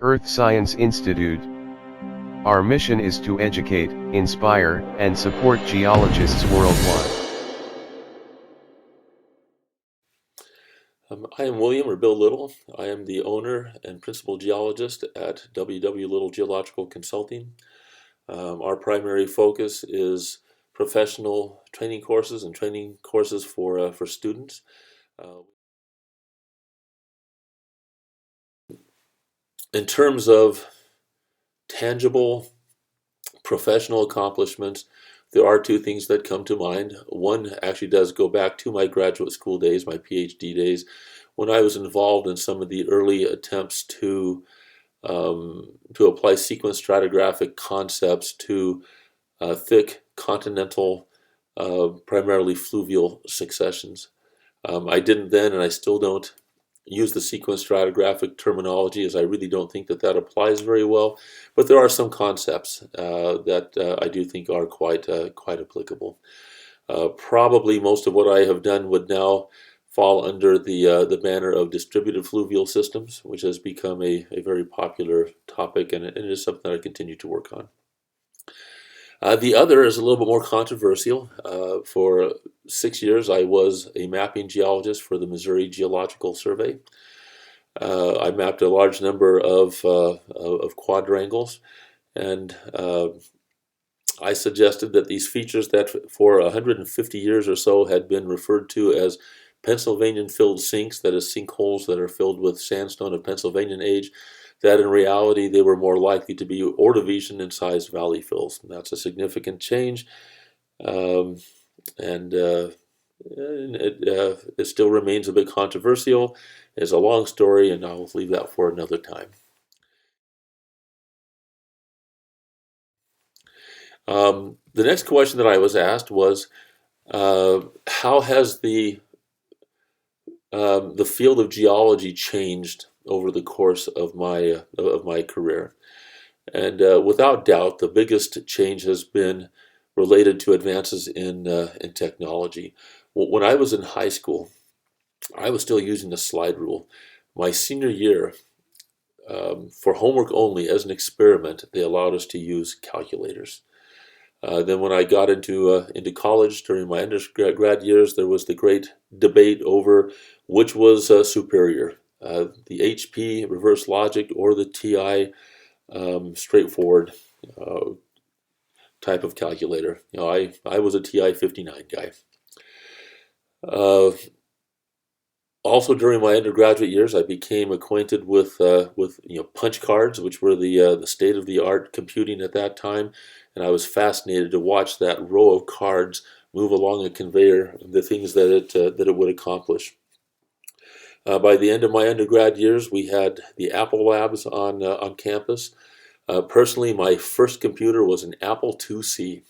Earth Science Institute. Our mission is to educate, inspire, and support geologists worldwide. I am William, or Bill Little. I am the owner and principal geologist at W.W. Little Geological Consulting. Our primary focus is professional training courses and training courses for students. In terms of tangible professional accomplishments, there are two things that come to mind. One actually does go back to my graduate school days, my Ph.D. days, when I was involved in some of the early attempts to apply sequence stratigraphic concepts to thick continental, primarily fluvial successions. I didn't then, and I still don't use the sequence stratigraphic terminology, as I really don't think that applies very well. But there are some concepts that I do think are quite applicable. Probably most of what I have done would now fall under the banner of distributed fluvial systems, which has become a very popular topic, and it is something that I continue to work on. The other is a little bit more controversial. For 6 years, I was a mapping geologist for the Missouri Geological Survey. I mapped a large number of quadrangles, and I suggested that these features that for 150 years or so had been referred to as Pennsylvanian-filled sinks, that is, sinkholes that are filled with sandstone of Pennsylvanian age, that in reality they were more likely to be Ordovician-sized valley fills. And that's a significant change, and it still remains a bit controversial. It's a long story, and I'll leave that for another time. The next question that I was asked was, how has the field of geology changed over the course of my career? And without doubt, the biggest change has been related to advances in technology. When I was in high school, I was still using the slide rule. My senior year, for homework only, as an experiment, they allowed us to use calculators. Then when I got into college during my undergrad years, there was the great debate over which was superior, the HP reverse logic or the TI straightforward type of calculator. I was a TI 59 guy. Also, during my undergraduate years, I became acquainted with punch cards, which were the state-of-the-art computing at that time, and I was fascinated to watch that row of cards move along a conveyor, the things that it would accomplish. By the end of my undergrad years, we had the Apple labs on campus. Personally, my first computer was an Apple IIc.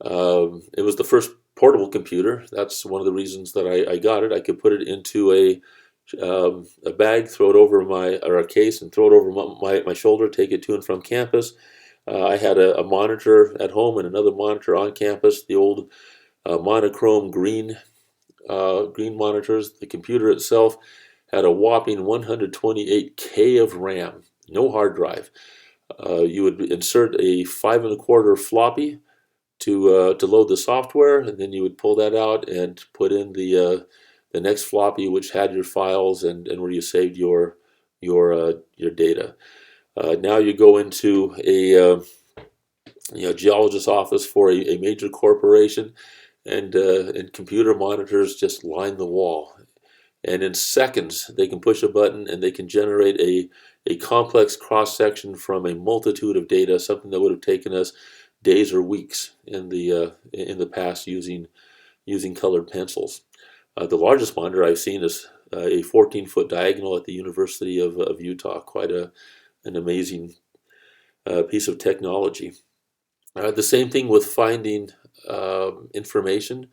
It was the first portable computer. That's one of the reasons that I got it. I could put it into a bag, throw it over a case, and throw it over my shoulder, take it to and from campus. I had a monitor at home and another monitor on campus. The old monochrome green monitors. The computer itself had a whopping 128K of RAM, no hard drive. You would insert a 5 1/4 floppy to load the software, and then you would pull that out and put in the next floppy, which had your files and where you saved your data. Now you go into a geologist's office for a major corporation, and computer monitors just line the wall. And in seconds, they can push a button and they can generate a complex cross-section from a multitude of data, something that would have taken us days or weeks in the past using colored pencils. The largest monitor I've seen is a 14-foot diagonal at the University of Utah. Quite an amazing piece of technology. The same thing with finding information.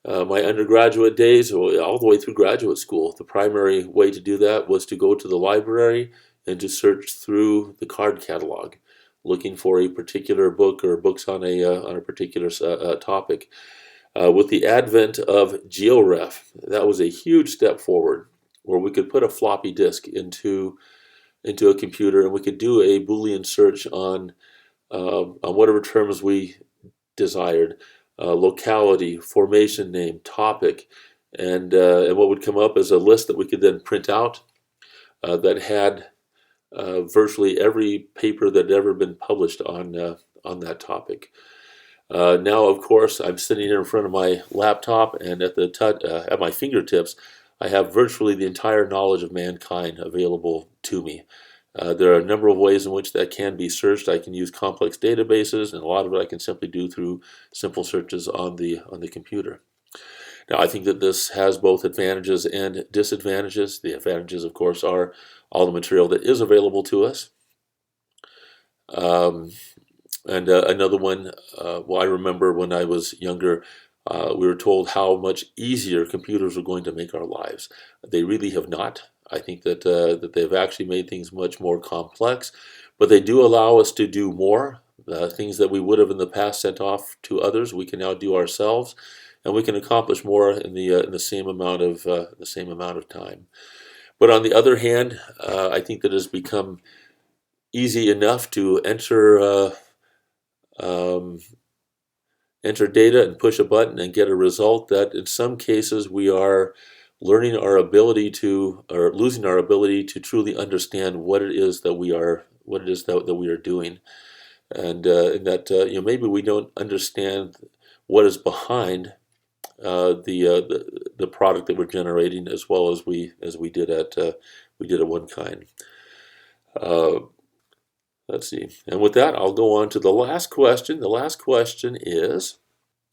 My undergraduate days, all the way through graduate school, the primary way to do that was to go to the library and to search through the card catalog, looking for a particular book or books on a particular topic. With the advent of GeoRef, that was a huge step forward, where we could put a floppy disk into into a computer, and we could do a Boolean search on whatever terms we desired, locality, formation name, topic, and what would come up is a list that we could then print out that had virtually every paper that had ever been published on that topic. Now, of course, I'm sitting here in front of my laptop, and at my fingertips, I have virtually the entire knowledge of mankind available to me. There are a number of ways in which that can be searched. I can use complex databases, and a lot of it I can simply do through simple searches on the computer. Now, I think that this has both advantages and disadvantages. The advantages, of course, are all the material that is available to us. And another one, well, I remember when I was younger, we were told how much easier computers were going to make our lives. They really have not. I think that they've actually made things much more complex, but they do allow us to do more. Things that we would have in the past sent off to others, we can now do ourselves, and we can accomplish more in the same amount of time. But on the other hand, I think that it has become easy enough to enter data and push a button and get a result that in some cases we are learning our ability to, or losing our ability to truly understand what it is that we are doing, and that maybe we don't understand what is behind the product that we're generating as well as we did at one kind. Let's see. And with that, I'll go on to the last question. The last question is,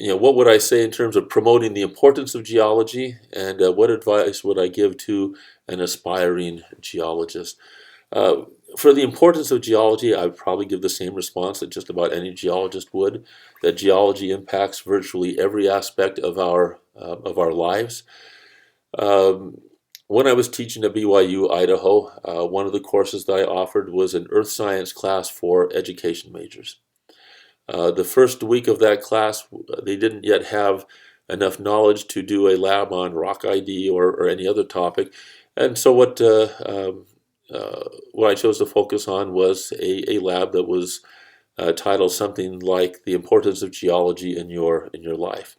what would I say in terms of promoting the importance of geology, and what advice would I give to an aspiring geologist? For the importance of geology, I would probably give the same response that just about any geologist would, that geology impacts virtually every aspect of our lives. When I was teaching at BYU, Idaho, one of the courses that I offered was an earth science class for education majors. The first week of that class, they didn't yet have enough knowledge to do a lab on rock ID or any other topic, and so what I chose to focus on was a lab that was titled something like "The Importance of Geology in Your Life."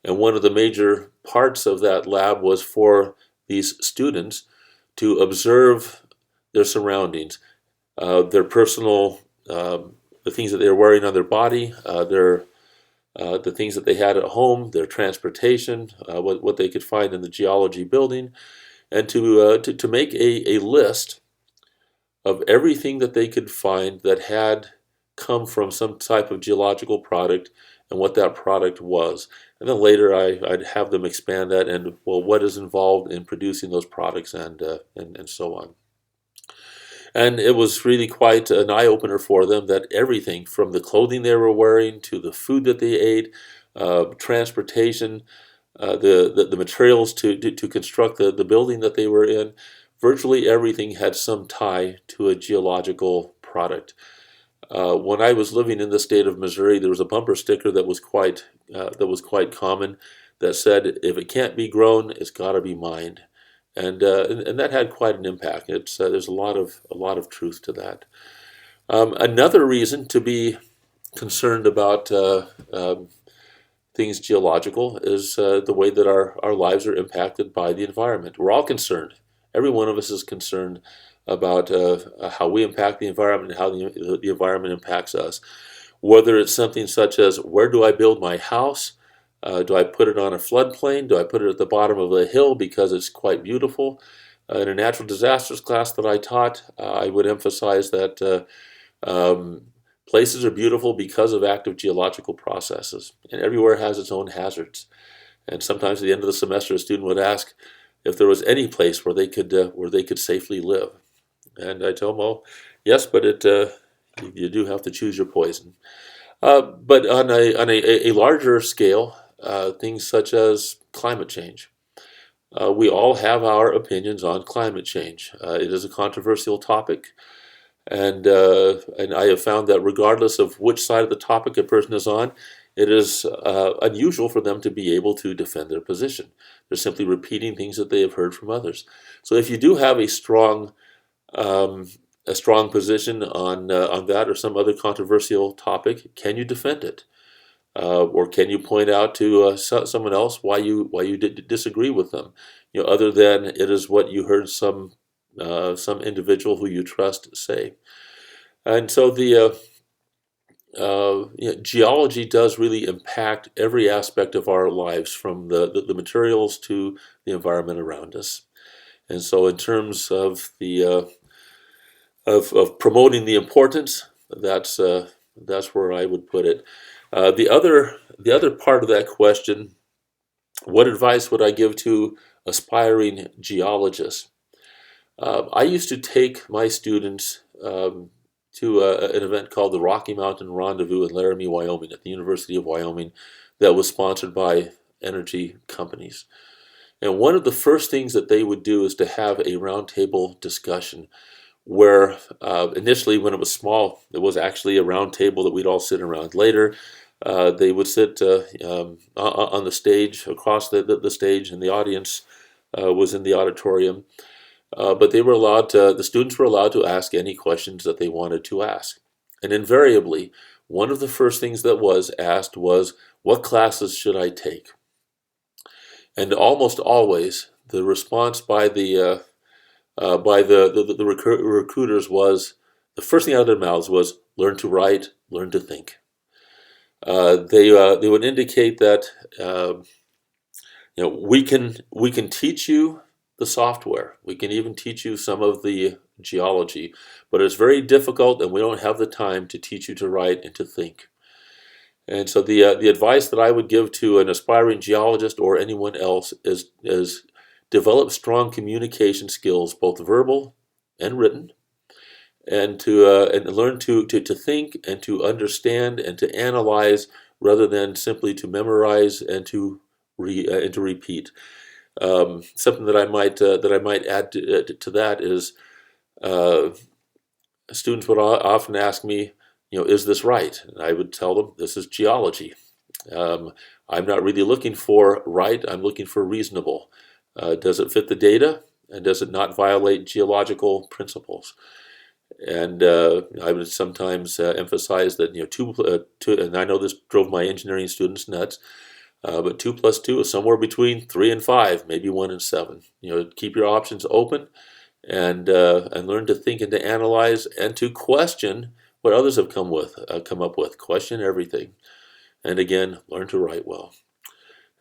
And one of the major parts of that lab was for these students to observe their surroundings, their personal, the things that they were wearing on their body, the things that they had at home, their transportation, what they could find in the geology building, and to make a list of everything that they could find that had come from some type of geological product and what that product was. And then later I'd have them expand that and, well, what is involved in producing those products and so on. And it was really quite an eye-opener for them that everything from the clothing they were wearing to the food that they ate, transportation, the materials to construct the building that they were in, virtually everything had some tie to a geological product. When I was living in the state of Missouri, there was a bumper sticker that was quite common that said, "If it can't be grown, it's got to be mined," and that had quite an impact. There's a lot of truth to that. Another reason to be concerned about things geological is the way that our lives are impacted by the environment. We're all concerned. Every one of us is concerned about how we impact the environment and how the environment impacts us. Whether it's something such as, where do I build my house? Do I put it on a floodplain? Do I put it at the bottom of a hill because it's quite beautiful? In a natural disasters class that I taught, I would emphasize that places are beautiful because of active geological processes, and everywhere has its own hazards. And sometimes at the end of the semester, a student would ask if there was any place where they could safely live. And I tell them, well, yes, but you do have to choose your poison. But on a larger scale, things such as climate change. We all have our opinions on climate change. It is a controversial topic, and I have found that regardless of which side of the topic a person is on, it is unusual for them to be able to defend their position. They're simply repeating things that they have heard from others. So if you do have a strong a strong position on that or some other controversial topic, can you defend it? Or can you point out to someone else why you disagree with them? Other than it is what you heard some individual who you trust say. And so geology does really impact every aspect of our lives, from the materials to the environment around us. And so, in terms of the of promoting the importance, that's where I would put it. The other part of that question: what advice would I give to aspiring geologists? I used to take my students to an event called the Rocky Mountain Rendezvous in Laramie, Wyoming, at the University of Wyoming, that was sponsored by energy companies. And one of the first things that they would do is to have a roundtable discussion where initially, when it was small, it was actually a round table that we'd all sit around. Later, they would sit on the stage, across the stage, and the audience was in the auditorium. But the students were allowed to ask any questions that they wanted to ask. And invariably, one of the first things that was asked was, what classes should I take? And almost always, the response by the recruiters was, the first thing out of their mouths was, learn to write, learn to think. They would indicate that we can teach you the software. We can even teach you some of the geology, but it's very difficult, and we don't have the time to teach you to write and to think. And so the advice that I would give to an aspiring geologist or anyone else is develop strong communication skills, both verbal and written, and learn to think and to understand and to analyze, rather than simply to memorize and to repeat. Something that I might add to that is, students would often ask me, is this right? And I would tell them, this is geology. I'm not really looking for right. I'm looking for reasonable. Does it fit the data? And does it not violate geological principles? And I would sometimes emphasize that two, and I know this drove my engineering students nuts, but 2 plus 2 is somewhere between 3 and 5, maybe 1 and 7. Keep your options open, and learn to think and to analyze and to question what others have come up with. Question everything, and again, learn to write well.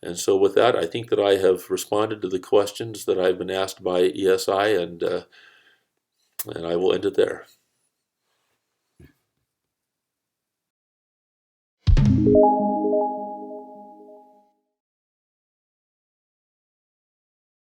And so, with that, I think that I have responded to the questions that I've been asked by ESI, and I will end it there.